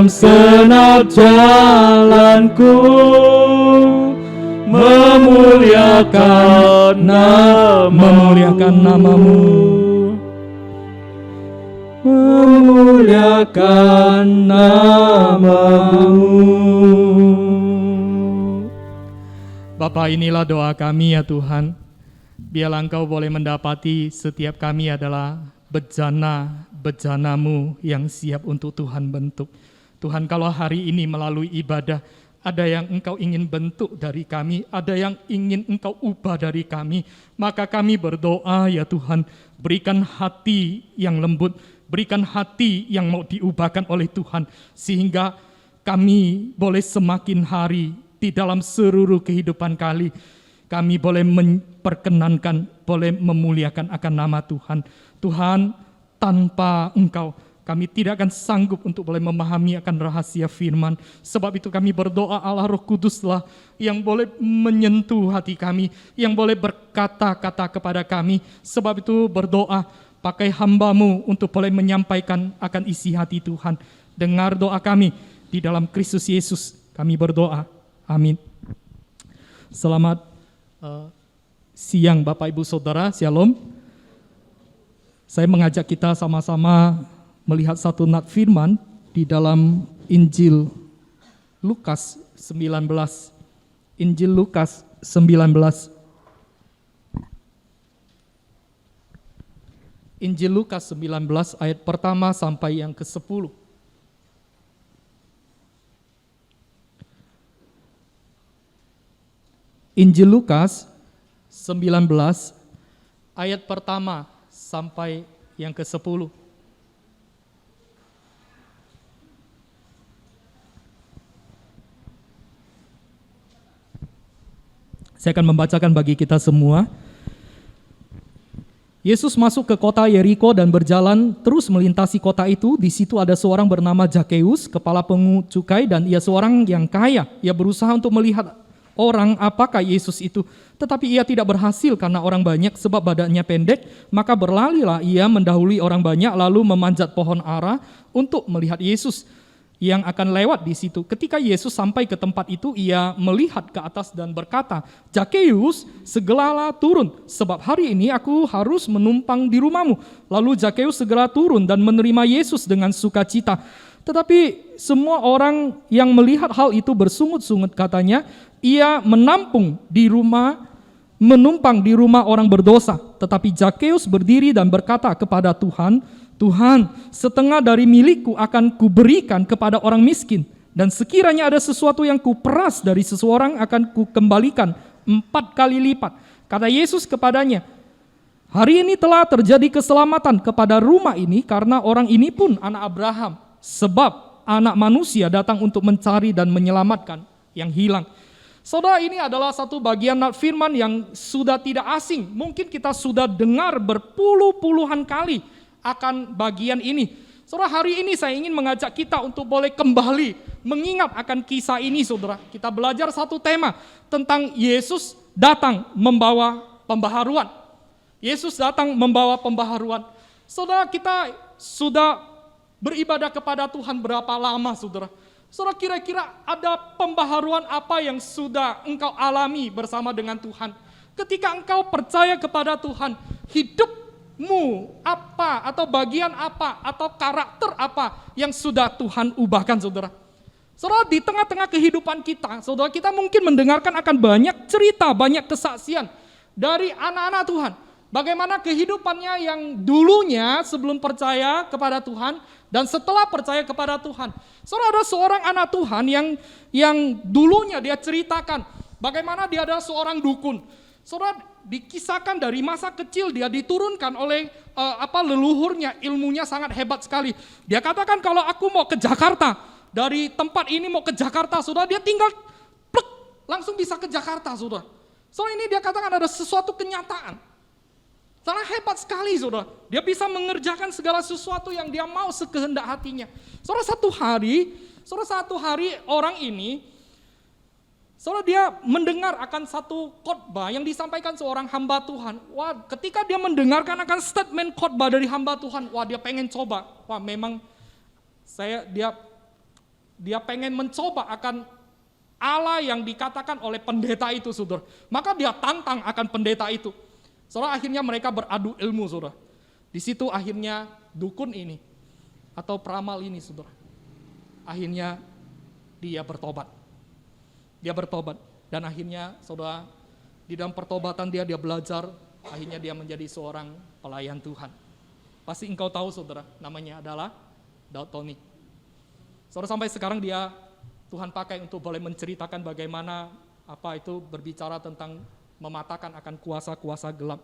senap jalanku, memuliakan namamu, memuliakan namamu. Bapa, inilah doa kami ya Tuhan. Biarlah Engkau boleh mendapati setiap kami adalah bejana-bejana-Mu yang siap untuk Tuhan bentuk. Tuhan, kalau hari ini melalui ibadah, ada yang Engkau ingin bentuk dari kami, ada yang ingin Engkau ubah dari kami, maka kami berdoa ya Tuhan, berikan hati yang lembut, berikan hati yang mau diubahkan oleh Tuhan, sehingga kami boleh semakin hari di dalam seluruh kehidupan kami boleh memperkenankan, boleh memuliakan akan nama Tuhan. Tuhan, tanpa Engkau, kami tidak akan sanggup untuk boleh memahami akan rahasia firman. Sebab itu kami berdoa Allah Roh Kuduslah yang boleh menyentuh hati kami, yang boleh berkata-kata kepada kami. Sebab itu berdoa, pakai hamba-Mu untuk boleh menyampaikan akan isi hati Tuhan. Dengar doa kami, di dalam Kristus Yesus kami berdoa. Amin. Selamat siang Bapak Ibu Saudara, Shalom. Saya mengajak kita sama-sama melihat satu nat firman di dalam Injil Lukas 19. Injil Lukas 19. Injil Lukas 19 ayat pertama sampai yang ke-10. Injil Lukas 19 ayat pertama sampai yang ke-10. Saya akan membacakan bagi kita semua. Yesus masuk ke kota Yeriko dan berjalan terus melintasi kota itu. Di situ ada seorang bernama Zakeus, kepala pungut cukai, dan ia seorang yang kaya. Ia berusaha untuk melihat orang apakah Yesus itu, tetapi ia tidak berhasil karena orang banyak, sebab badannya pendek. Maka berlarilah ia mendahului orang banyak, lalu memanjat pohon ara untuk melihat Yesus yang akan lewat di situ. Ketika Yesus sampai ke tempat itu, ia melihat ke atas dan berkata, "Zakeus, segeralah turun, sebab hari ini aku harus menumpang di rumahmu." Lalu Zakeus segera turun dan menerima Yesus dengan sukacita. Tetapi semua orang yang melihat hal itu bersungut-sungut, katanya, ia menumpang di rumah orang berdosa. Tetapi Zakeus berdiri dan berkata kepada Tuhan, "Tuhan, setengah dari milikku akan kuberikan kepada orang miskin, dan sekiranya ada sesuatu yang kuperas dari seseorang akan kukembalikan 4 kali lipat." Kata Yesus kepadanya, "Hari ini telah terjadi keselamatan kepada rumah ini, karena orang ini pun anak Abraham. Sebab anak manusia datang untuk mencari dan menyelamatkan yang hilang." Saudara, ini adalah satu bagian firman yang sudah tidak asing. Mungkin kita sudah dengar berpuluh-puluhan kali akan bagian ini. Saudara, hari ini saya ingin mengajak kita untuk boleh kembali mengingat akan kisah ini, saudara. Kita belajar satu tema tentang Yesus datang membawa pembaharuan. Yesus datang membawa pembaharuan. Saudara, kita sudah beribadah kepada Tuhan berapa lama, saudara? Saudara, kira-kira ada pembaharuan apa yang sudah engkau alami bersama dengan Tuhan? Ketika engkau percaya kepada Tuhan, hidupmu apa, atau bagian apa, atau karakter apa yang sudah Tuhan ubahkan, saudara? Saudara, di tengah-tengah kehidupan kita, saudara, kita mungkin mendengarkan akan banyak cerita, banyak kesaksian dari anak-anak Tuhan. Bagaimana kehidupannya yang dulunya sebelum percaya kepada Tuhan dan setelah percaya kepada Tuhan. Saudara, ada seorang anak Tuhan yang dulunya dia ceritakan bagaimana dia adalah seorang dukun. Saudara, dikisahkan dari masa kecil dia diturunkan oleh leluhurnya, ilmunya sangat hebat sekali. Dia katakan, kalau aku mau ke Jakarta, dari tempat ini mau ke Jakarta, saudara, dia tinggal plek, langsung bisa ke Jakarta, saudara. Soal ini dia katakan ada sesuatu kenyataan. Sangat hebat sekali, saudara. Dia bisa mengerjakan segala sesuatu yang dia mau sekehendak hatinya. Saudara, satu hari orang ini, saudara, dia mendengar akan satu khotbah yang disampaikan seorang hamba Tuhan. Wah, ketika dia mendengarkan akan statement khotbah dari hamba Tuhan, wah, dia pengen coba. Wah, memang dia Dia pengen mencoba akan Allah yang dikatakan oleh pendeta itu, saudara. Maka dia tantang akan pendeta itu. Saudara, akhirnya mereka beradu ilmu, saudara. Di situ akhirnya dukun ini atau peramal ini, saudara, akhirnya dia bertobat. Dia bertobat dan akhirnya, saudara, di dalam pertobatan dia belajar, akhirnya dia menjadi seorang pelayan Tuhan. Pasti engkau tahu, saudara, namanya adalah Daud Tony. Saudara, sampai sekarang dia Tuhan pakai untuk boleh menceritakan bagaimana itu berbicara tentang mematahkan akan kuasa-kuasa gelap.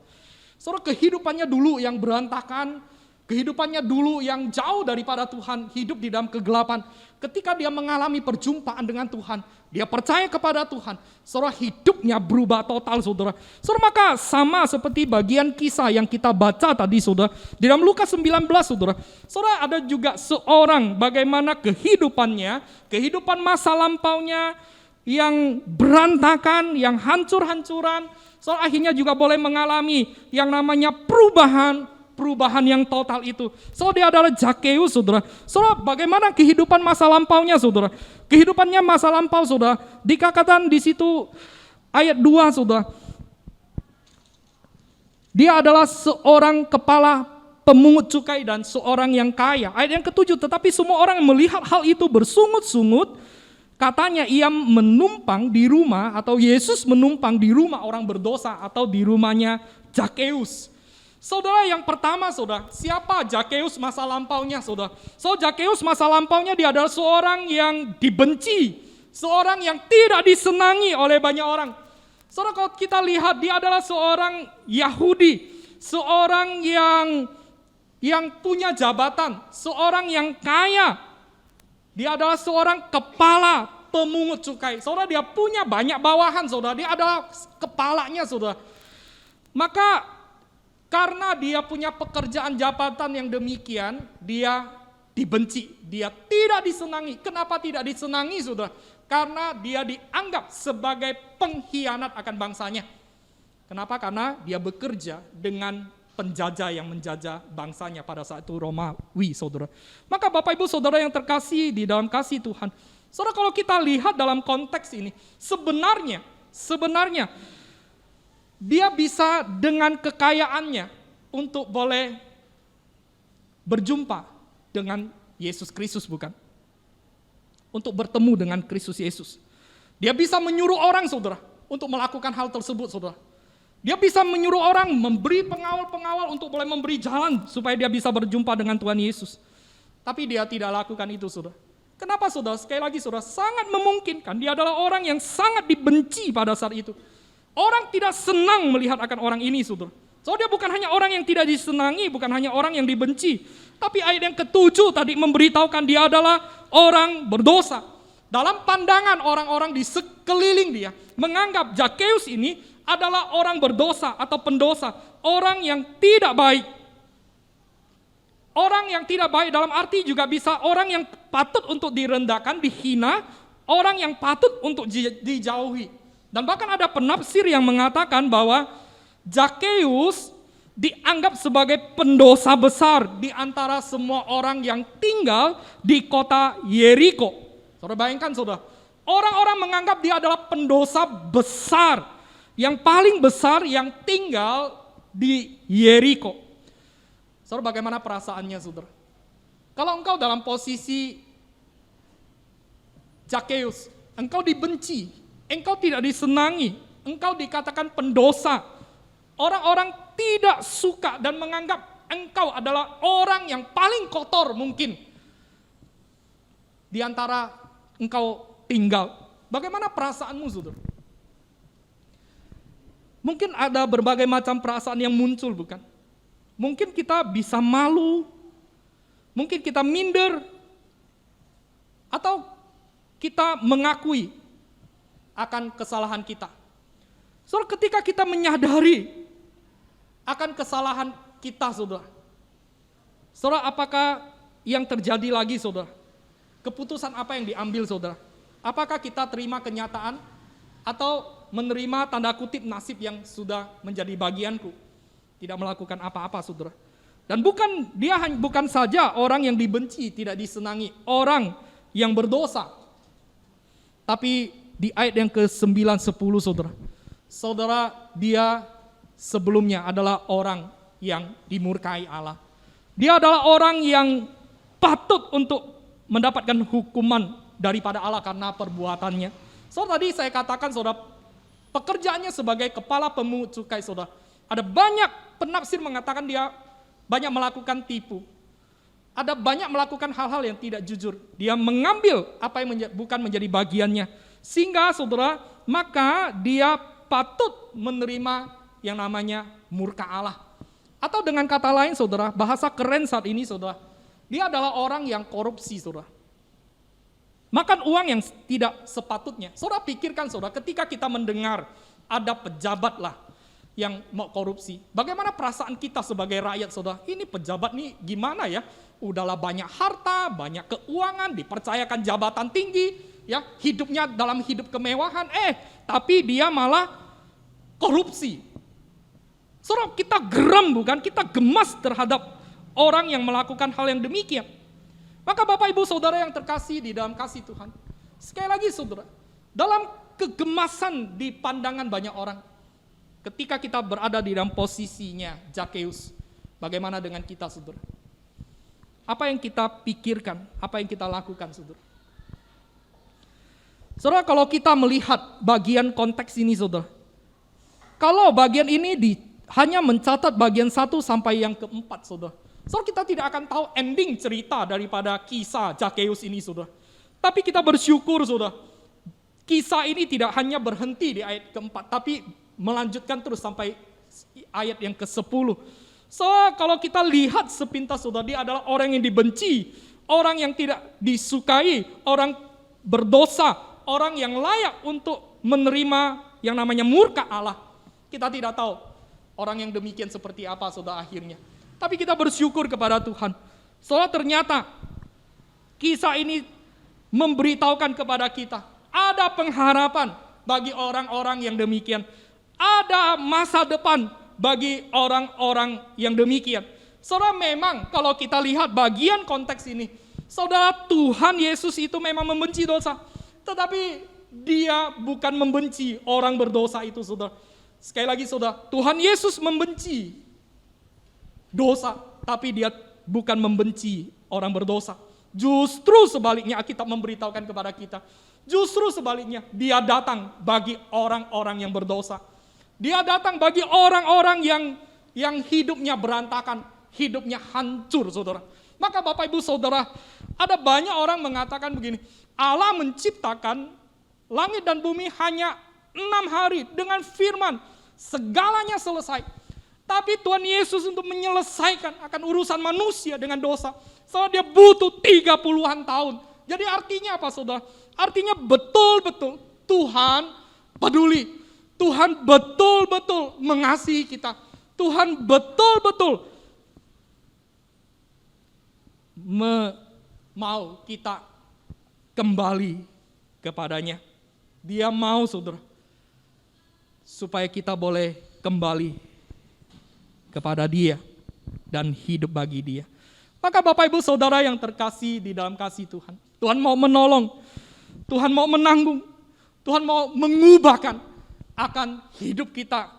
Saudara, kehidupannya dulu yang berantakan, kehidupannya dulu yang jauh daripada Tuhan, hidup di dalam kegelapan. Ketika dia mengalami perjumpaan dengan Tuhan, dia percaya kepada Tuhan, saudara, hidupnya berubah total, saudara. Saudara, maka sama seperti bagian kisah yang kita baca tadi, saudara, di dalam Lukas 19, saudara. Saudara, ada juga seorang bagaimana kehidupannya, kehidupan masa lampaunya yang berantakan, yang hancur-hancuran. Saudara, akhirnya juga boleh mengalami yang namanya perubahan yang total itu. Saudara, dia adalah Zakeus, saudara. Saudara, bagaimana kehidupan masa lampaunya, saudara? Kehidupannya masa lampau, saudara, dikatakan di situ ayat 2, saudara. Dia adalah seorang kepala pemungut cukai dan seorang yang kaya. Ayat yang ke-7, tetapi semua orang melihat hal itu bersungut-sungut. Katanya ia menumpang di rumah, atau Yesus menumpang di rumah orang berdosa atau di rumahnya Zakeus. Saudara, yang pertama, saudara, siapa Zakeus masa lampaunya, saudara? Zakeus masa lampaunya dia adalah seorang yang dibenci, seorang yang tidak disenangi oleh banyak orang. Saudara, kalau kita lihat dia adalah seorang Yahudi, seorang yang punya jabatan, seorang yang kaya. Dia adalah seorang kepala pemungut cukai. Saudara, dia punya banyak bawahan, saudara. Dia adalah kepalanya, saudara. Maka karena dia punya pekerjaan jabatan yang demikian, dia dibenci, dia tidak disenangi. Kenapa tidak disenangi, saudara? Karena dia dianggap sebagai pengkhianat akan bangsanya. Kenapa? Karena dia bekerja dengan penjajah yang menjajah bangsanya pada saat itu, Romawi, saudara. Maka Bapak Ibu Saudara yang terkasih di dalam kasih Tuhan, saudara, kalau kita lihat dalam konteks ini, sebenarnya dia bisa dengan kekayaannya untuk boleh berjumpa dengan Yesus Kristus, bukan? Untuk bertemu dengan Kristus Yesus. Dia bisa menyuruh orang, saudara, untuk melakukan hal tersebut, saudara. Dia bisa menyuruh orang, memberi pengawal-pengawal untuk boleh memberi jalan supaya dia bisa berjumpa dengan Tuhan Yesus. Tapi dia tidak lakukan itu, saudara. Kenapa, saudara? Sekali lagi, saudara, sangat memungkinkan dia adalah orang yang sangat dibenci pada saat itu. Orang tidak senang melihat akan orang ini, saudara. So, dia bukan hanya orang yang tidak disenangi, bukan hanya orang yang dibenci. Tapi ayat yang ke-7 tadi memberitahukan dia adalah orang berdosa. Dalam pandangan orang-orang di sekeliling dia, menganggap Zakeus ini adalah orang berdosa atau pendosa, orang yang tidak baik. Orang yang tidak baik dalam arti juga bisa orang yang patut untuk direndahkan, dihina, orang yang patut untuk dijauhi. Dan bahkan ada penafsir yang mengatakan bahwa Zakeus dianggap sebagai pendosa besar di antara semua orang yang tinggal di kota Yeriko. Saudara bayangkan, saudara, orang-orang menganggap dia adalah pendosa besar, yang paling besar yang tinggal di Yeriko. Saudara, bagaimana perasaannya, saudara? Kalau engkau dalam posisi Zakeus, engkau dibenci, engkau tidak disenangi, engkau dikatakan pendosa. Orang-orang tidak suka dan menganggap engkau adalah orang yang paling kotor mungkin di antara engkau tinggal. Bagaimana perasaanmu, saudara? Mungkin ada berbagai macam perasaan yang muncul, bukan? Mungkin kita bisa malu, mungkin kita minder, atau kita mengakui akan kesalahan kita. Saudara, ketika kita menyadari akan kesalahan kita, saudara, apakah yang terjadi lagi, saudara? Keputusan apa yang diambil, saudara? Apakah kita terima kenyataan atau menerima tanda kutip nasib yang sudah menjadi bagianku, tidak melakukan apa-apa, saudara? Dan bukan saja orang yang dibenci, tidak disenangi, orang yang berdosa. Tapi di ayat yang ke-9, 10 saudara, dia sebelumnya adalah orang yang dimurkai Allah. Dia adalah orang yang patut untuk mendapatkan hukuman daripada Allah karena perbuatannya. Tadi saya katakan pekerjaannya sebagai kepala pemungut cukai Ada banyak penafsir mengatakan dia banyak melakukan tipu. Ada banyak melakukan hal-hal yang tidak jujur. Dia mengambil apa yang bukan menjadi bagiannya. Sehingga maka dia patut menerima yang namanya murka Allah. Atau dengan kata lain bahasa keren saat ini dia adalah orang yang korupsi Makan uang yang tidak sepatutnya. Pikirkan ketika kita mendengar ada pejabat yang mau korupsi. Bagaimana perasaan kita sebagai rakyat Ini pejabat nih gimana ya? Udahlah banyak harta, banyak keuangan, dipercayakan jabatan tinggi, ya hidupnya dalam hidup kemewahan. Tapi dia malah korupsi. Kita geram bukan? Kita gemas terhadap orang yang melakukan hal yang demikian. Maka Bapak Ibu Saudara yang terkasih di dalam kasih Tuhan. Sekali lagi dalam kegemasan di pandangan banyak orang. Ketika kita berada di dalam posisinya Zakeus, bagaimana dengan kita Apa yang kita pikirkan, apa yang kita lakukan kalau kita melihat bagian konteks ini kalau bagian ini hanya mencatat bagian 1 sampai yang ke-4 kita tidak akan tahu ending cerita daripada kisah Zakeus ini Tapi kita bersyukur kisah ini tidak hanya berhenti di ayat ke-4, tapi melanjutkan terus sampai ayat yang ke-10. Kalau kita lihat sepintas dia adalah orang yang dibenci, orang yang tidak disukai, orang berdosa, orang yang layak untuk menerima yang namanya murka Allah. Kita tidak tahu orang yang demikian seperti apa akhirnya. Tapi kita bersyukur kepada Tuhan. Ternyata kisah ini memberitahukan kepada kita ada pengharapan bagi orang-orang yang demikian. Ada masa depan bagi orang-orang yang demikian. Memang kalau kita lihat bagian konteks ini, Tuhan Yesus itu memang membenci dosa. Tetapi dia bukan membenci orang berdosa itu Sekali lagi Tuhan Yesus membenci dosa, tapi dia bukan membenci orang berdosa. Justru sebaliknya Alkitab memberitahukan kepada kita. Justru sebaliknya dia datang bagi orang-orang yang berdosa. Dia datang bagi orang-orang yang hidupnya berantakan, hidupnya hancur Maka Bapak Ibu Saudara, ada banyak orang mengatakan begini, Allah menciptakan langit dan bumi hanya 6 hari dengan firman, segalanya selesai. Tapi Tuhan Yesus untuk menyelesaikan akan urusan manusia dengan dosa, dia butuh 30-an tahun. Jadi artinya apa Artinya betul-betul Tuhan peduli. Tuhan betul-betul mengasihi kita. Tuhan betul-betul mau kita kembali kepadanya. Dia mau supaya kita boleh kembali kepada dia dan hidup bagi dia. Maka Bapak Ibu Saudara yang terkasih di dalam kasih Tuhan, Tuhan mau menolong, Tuhan mau menanggung, Tuhan mau mengubahkan akan hidup kita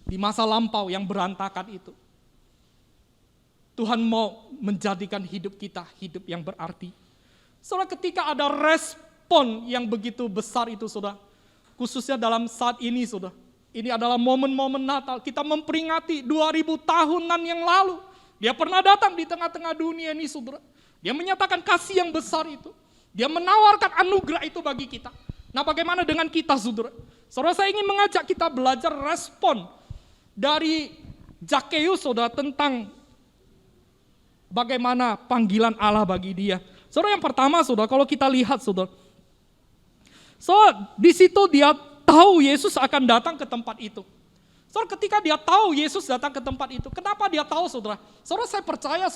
di masa lampau yang berantakan itu. Tuhan mau menjadikan hidup kita hidup yang berarti. Ketika ada respon yang begitu besar itu khususnya dalam saat ini ini adalah momen-momen Natal. Kita memperingati 2000 tahunan yang lalu. Dia pernah datang di tengah-tengah dunia ini Dia menyatakan kasih yang besar itu. Dia menawarkan anugerah itu bagi kita. Nah bagaimana dengan kita saya ingin mengajak kita belajar respon dari Zakeus tentang bagaimana panggilan Allah bagi dia. Yang pertama kalau kita lihat di situ dia tahu Yesus akan datang ke tempat itu. Ketika dia tahu Yesus datang ke tempat itu, kenapa dia tahu saya percaya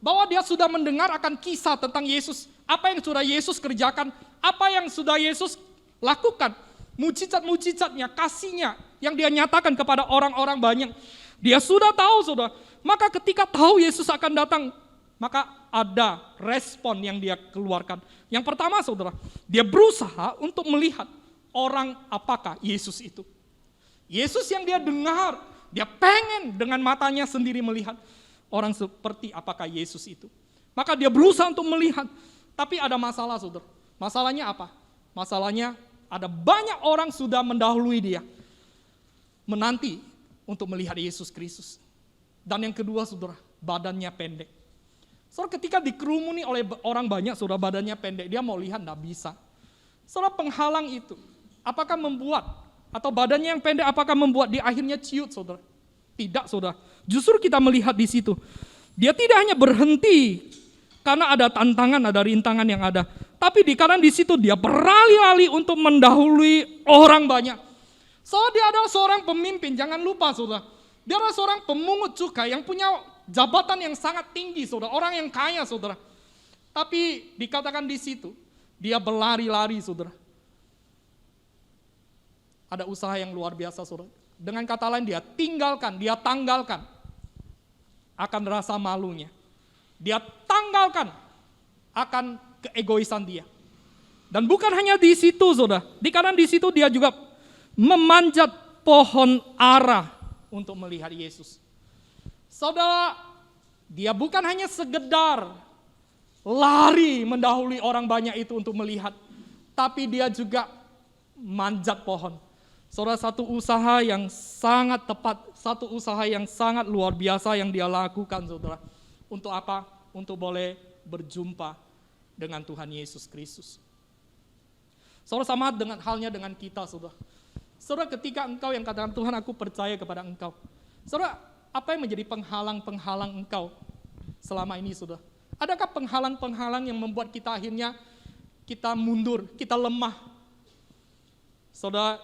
bahwa dia sudah mendengar akan kisah tentang Yesus. Apa yang sudah Yesus kerjakan, apa yang sudah Yesus lakukan. Mujizat-mujizatnya, kasihnya yang dia nyatakan kepada orang-orang banyak. Dia sudah tahu Maka ketika tahu Yesus akan datang, maka ada respon yang dia keluarkan. Yang pertama saudara, dia berusaha untuk melihat orang apakah Yesus itu. Yesus yang dia dengar, dia pengen dengan matanya sendiri melihat orang seperti apakah Yesus itu. Maka dia berusaha untuk melihat, tapi ada masalah saudara. Masalahnya apa? Masalahnya ada banyak orang sudah mendahului dia, menanti untuk melihat Yesus Kristus. Dan yang kedua saudara, badannya pendek. Saudara, ketika dikerumuni oleh orang banyak, saudara, badannya pendek, dia mau lihat tidak bisa. Saudara, penghalang itu, apakah membuat, atau badannya yang pendek, apakah membuat dia akhirnya ciut, saudara? Tidak, saudara. Justru kita melihat di situ, dia tidak hanya berhenti karena ada tantangan, ada rintangan yang ada, tapi karena di situ dia berlari-lari untuk mendahului orang banyak. Saudara, dia adalah seorang pemimpin, jangan lupa, saudara. Dia adalah seorang pemungut cukai yang punya jabatan yang sangat tinggi, saudara. Orang yang kaya, saudara. Tapi dikatakan di situ, dia berlari-lari, saudara. Ada usaha yang luar biasa, saudara. Dengan kata lain, dia tinggalkan, dia tanggalkan akan rasa malunya. Dia tanggalkan akan keegoisan dia. Dan bukan hanya di situ, saudara. Dikatakan di situ dia juga memanjat pohon ara untuk melihat Yesus. Saudara, dia bukan hanya sekedar lari mendahului orang banyak itu untuk melihat, tapi dia juga manjat pohon. Saudara, satu usaha yang sangat tepat, satu usaha yang sangat luar biasa yang dia lakukan, saudara. Untuk apa? Untuk boleh berjumpa dengan Tuhan Yesus Kristus. Saudara, sama halnya dengan kita, saudara. Saudara, ketika engkau yang katakan, Tuhan, aku percaya kepada engkau. Saudara, apa yang menjadi penghalang-penghalang engkau selama ini, saudara? Adakah penghalang-penghalang yang membuat kita akhirnya kita mundur, kita lemah? Saudara,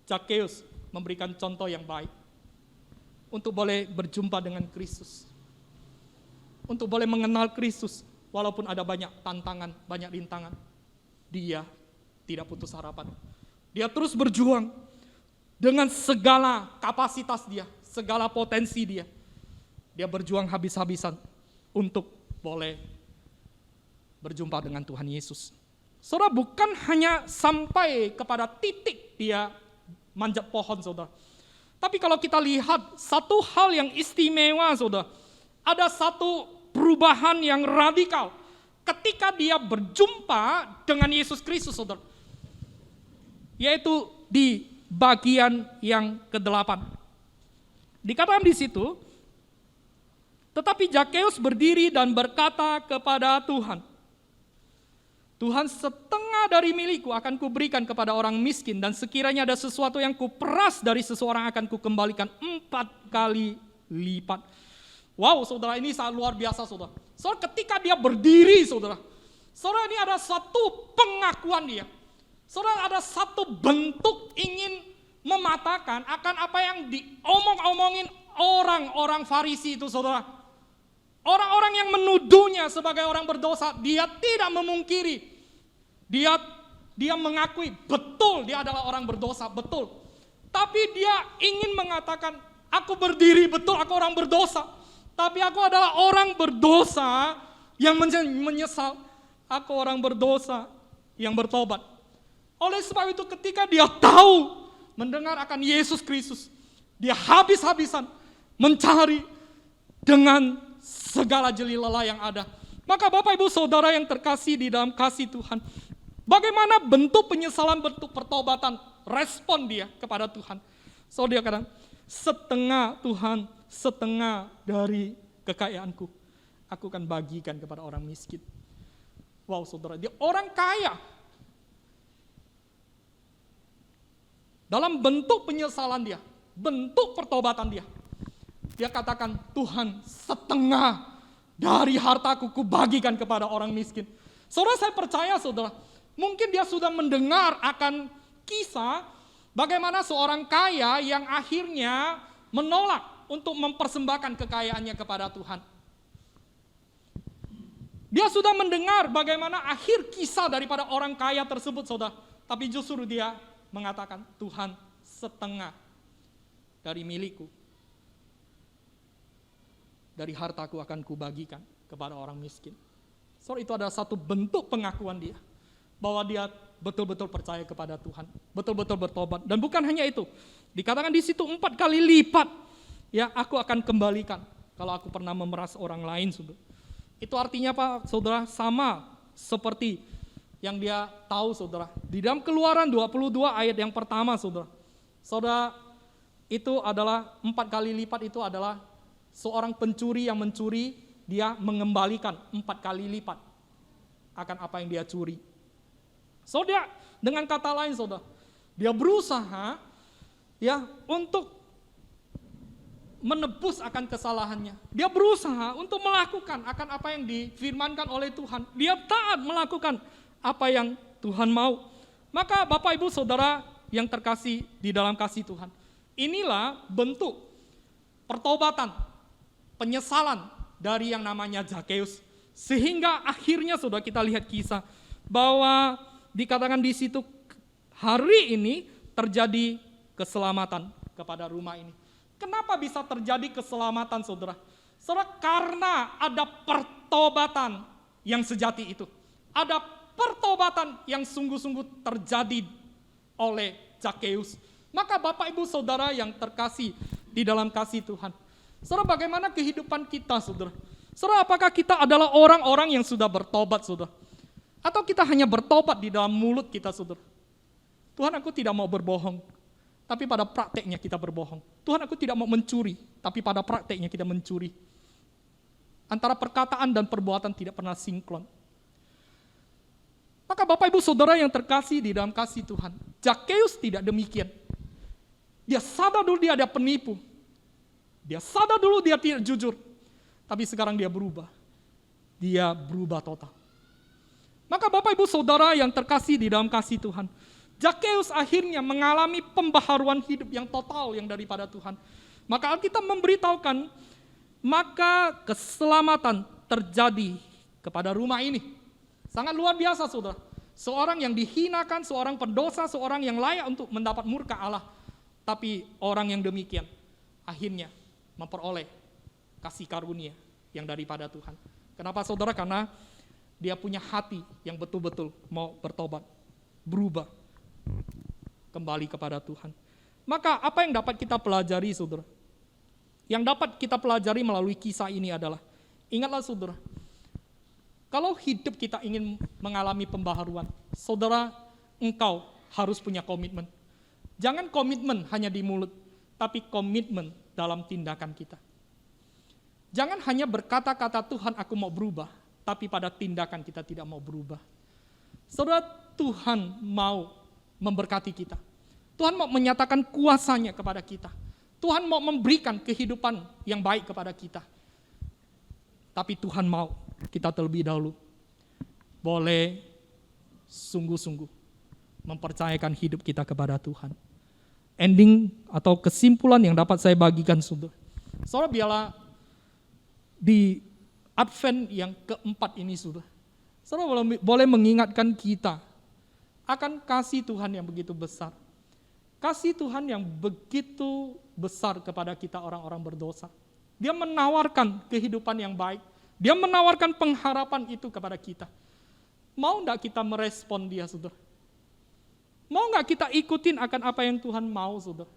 Zakeus memberikan contoh yang baik untuk boleh berjumpa dengan Kristus, untuk boleh mengenal Kristus, walaupun ada banyak tantangan, banyak rintangan. Dia tidak putus harapan. Dia terus berjuang dengan segala kapasitas dia, segala potensi dia. Dia berjuang habis-habisan untuk boleh berjumpa dengan Tuhan Yesus. Saudara, bukan hanya sampai kepada titik dia manjat pohon, saudara. Tapi kalau kita lihat satu hal yang istimewa, saudara. Ada satu perubahan yang radikal ketika dia berjumpa dengan Yesus Kristus, saudara. Yaitu di bagian yang ke-8. Dikatakan di situ, tetapi Zakeus berdiri dan berkata kepada Tuhan, Tuhan, setengah dari milikku akan kuberikan kepada orang miskin, dan sekiranya ada sesuatu yang kuperas dari seseorang akan kukembalikan 4 kali lipat. Wow, saudara, ini sangat luar biasa, saudara. Saudara, ketika dia berdiri, saudara, ini ada satu pengakuan dia. Saudara, ada satu bentuk ingin mematakan akan apa yang diomong-omongin orang-orang Farisi itu, saudara. Orang-orang yang menuduhnya sebagai orang berdosa, dia tidak memungkiri. Dia mengakui betul dia adalah orang berdosa, betul. Tapi dia ingin mengatakan, aku berdiri, betul aku orang berdosa. Tapi aku adalah orang berdosa yang menyesal. Aku orang berdosa yang bertobat. Oleh sebab itu ketika dia tahu mendengar akan Yesus Kristus, dia habis-habisan mencari dengan segala jeli lelah yang ada. Maka Bapak Ibu Saudara yang terkasih di dalam kasih Tuhan, bagaimana bentuk penyesalan, bentuk pertobatan, respon dia kepada Tuhan. Saudara katakan, setengah Tuhan, setengah dari kekayaanku, aku akan bagikan kepada orang miskin. Wow, saudara, dia orang kaya. Dalam bentuk penyesalan dia, bentuk pertobatan dia. Dia katakan, Tuhan, setengah dari hartaku kubagikan kepada orang miskin. Saudara, saya percaya, saudara, mungkin dia sudah mendengar akan kisah bagaimana seorang kaya yang akhirnya menolak untuk mempersembahkan kekayaannya kepada Tuhan. Dia sudah mendengar bagaimana akhir kisah daripada orang kaya tersebut, saudara. Tapi justru dia mengatakan, Tuhan, setengah dari milikku, dari hartaku akan kubagikan kepada orang miskin. So, itu adalah satu bentuk pengakuan dia, bahwa dia betul-betul percaya kepada Tuhan, betul-betul bertobat. Dan bukan hanya itu, dikatakan di situ 4 kali lipat, ya aku akan kembalikan kalau aku pernah memeras orang lain, saudara. Itu artinya apa, saudara? Sama seperti yang dia tahu, saudara. Di dalam Keluaran 22 ayat yang pertama, saudara. Saudara, itu adalah 4 kali lipat, itu adalah seorang pencuri yang mencuri, dia mengembalikan 4 kali lipat akan apa yang dia curi. Saudara, dengan kata lain, saudara, dia berusaha ya untuk menebus akan kesalahannya. Dia berusaha untuk melakukan akan apa yang difirmankan oleh Tuhan. Dia taat melakukan apa yang Tuhan mau. Maka Bapak Ibu Saudara yang terkasih di dalam kasih Tuhan, inilah bentuk pertobatan, penyesalan dari yang namanya Zakeus. Sehingga akhirnya saudara kita lihat kisah bahwa dikatakan di situ hari ini terjadi keselamatan kepada rumah ini. Kenapa bisa terjadi keselamatan, saudara? Saudara, karena ada pertobatan yang sejati itu. Ada pertobatan yang sungguh-sungguh terjadi oleh Zakeus. Maka Bapak Ibu Saudara yang terkasih di dalam kasih Tuhan, saudara, bagaimana kehidupan kita, saudara? Saudara, apakah kita adalah orang-orang yang sudah bertobat, saudara? Atau kita hanya bertobat di dalam mulut kita, saudara? Tuhan, aku tidak mau berbohong, tapi pada prakteknya kita berbohong. Tuhan, aku tidak mau mencuri, tapi pada prakteknya kita mencuri. Antara perkataan dan perbuatan tidak pernah sinkron. Maka Bapak Ibu Saudara yang terkasih di dalam kasih Tuhan, Zakeus tidak demikian. Dia sadar dulu dia ada penipu. Dia sadar dulu dia tidak jujur. Tapi sekarang dia berubah. Dia berubah total. Maka Bapak Ibu Saudara yang terkasih di dalam kasih Tuhan, Zakeus akhirnya mengalami pembaharuan hidup yang total yang daripada Tuhan. Maka Alkitab memberitahukan, maka keselamatan terjadi kepada rumah ini. Sangat luar biasa, saudara. Seorang yang dihinakan, seorang pendosa, seorang yang layak untuk mendapat murka Allah. Tapi orang yang demikian akhirnya memperoleh kasih karunia yang daripada Tuhan. Kenapa, saudara? Karena dia punya hati yang betul-betul mau bertobat, berubah, kembali kepada Tuhan. Maka apa yang dapat kita pelajari, saudara? Yang dapat kita pelajari melalui kisah ini adalah, ingatlah saudara, kalau hidup kita ingin mengalami pembaharuan, saudara, engkau harus punya komitmen. Jangan komitmen hanya di mulut, tapi komitmen dalam tindakan kita. Jangan hanya berkata-kata Tuhan aku mau berubah, tapi pada tindakan kita tidak mau berubah. Saudara, Tuhan mau memberkati kita. Tuhan mau menyatakan kuasanya kepada kita. Tuhan mau memberikan kehidupan yang baik kepada kita. Tapi Tuhan mau kita terlebih dahulu boleh sungguh-sungguh mempercayakan hidup kita kepada Tuhan. Ending atau kesimpulan yang dapat saya bagikan, saudara. Saudara, biarlah di Advent yang keempat ini, saudara, boleh mengingatkan kita akan kasih Tuhan yang begitu besar. Kasih Tuhan yang begitu besar kepada kita orang-orang berdosa. Dia menawarkan kehidupan yang baik. Dia menawarkan pengharapan itu kepada kita. Mau enggak kita merespon dia, saudara? Mau enggak kita ikutin akan apa yang Tuhan mau, saudara?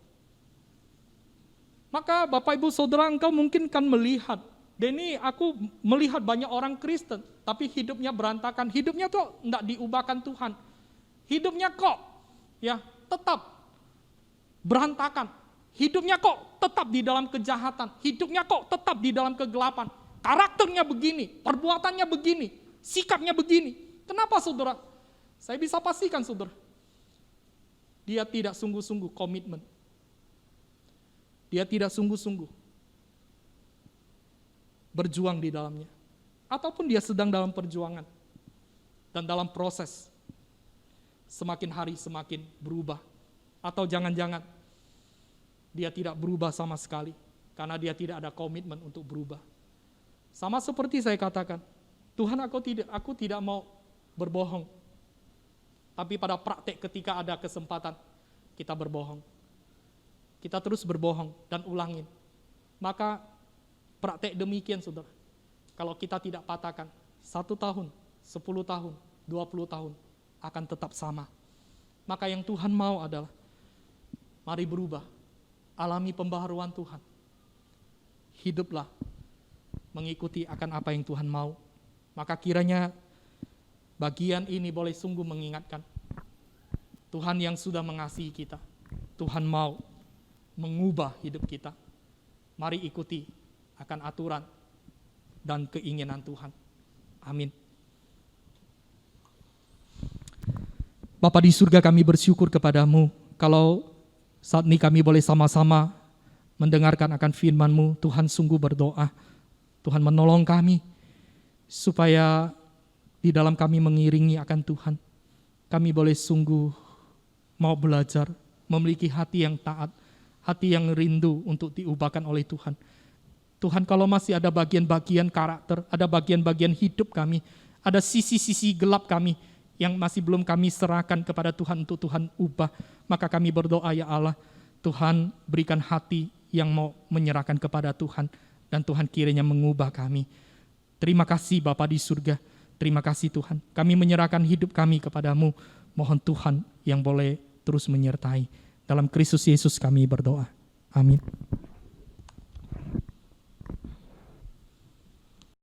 Maka Bapak Ibu Saudara, engkau mungkin kan melihat, Denny, aku melihat banyak orang Kristen, tapi hidupnya berantakan. Hidupnya tuh enggak diubahkan Tuhan. Hidupnya kok ya tetap berantakan. Hidupnya kok tetap di dalam kejahatan. Hidupnya kok tetap di dalam kegelapan. Karakternya begini, perbuatannya begini, sikapnya begini. Kenapa, saudara? Saya bisa pastikan, saudara, dia tidak sungguh-sungguh komitmen. Dia tidak sungguh-sungguh berjuang di dalamnya. Ataupun dia sedang dalam perjuangan dan dalam proses semakin hari semakin berubah. Atau jangan-jangan dia tidak berubah sama sekali karena dia tidak ada komitmen untuk berubah. Sama seperti saya katakan, Tuhan, aku tidak mau berbohong. Tapi pada praktek ketika ada kesempatan, kita berbohong. Kita terus berbohong dan ulangin. Maka praktek demikian, saudara, kalau kita tidak patahkan, 1 tahun, 10 tahun, 20 tahun akan tetap sama. Maka yang Tuhan mau adalah, mari berubah, alami pembaharuan Tuhan. Hiduplah mengikuti akan apa yang Tuhan mau. Maka kiranya bagian ini boleh sungguh mengingatkan Tuhan yang sudah mengasihi kita. Tuhan mau mengubah hidup kita. Mari ikuti akan aturan dan keinginan Tuhan. Amin. Bapa di surga, kami bersyukur kepadamu kalau saat ini kami boleh sama-sama mendengarkan akan firman-Mu. Tuhan sungguh berdoa, Tuhan menolong kami supaya di dalam kami mengiringi akan Tuhan, kami boleh sungguh mau belajar, memiliki hati yang taat, hati yang rindu untuk diubahkan oleh Tuhan. Tuhan, kalau masih ada bagian-bagian karakter, ada bagian-bagian hidup kami, ada sisi-sisi gelap kami yang masih belum kami serahkan kepada Tuhan untuk Tuhan ubah, maka kami berdoa, ya Allah, Tuhan berikan hati yang mau menyerahkan kepada Tuhan, dan Tuhan kiranya mengubah kami. Terima kasih Bapa di surga, terima kasih Tuhan, kami menyerahkan hidup kami kepadamu, mohon Tuhan yang boleh terus menyertai. Dalam Kristus Yesus kami berdoa. Amin.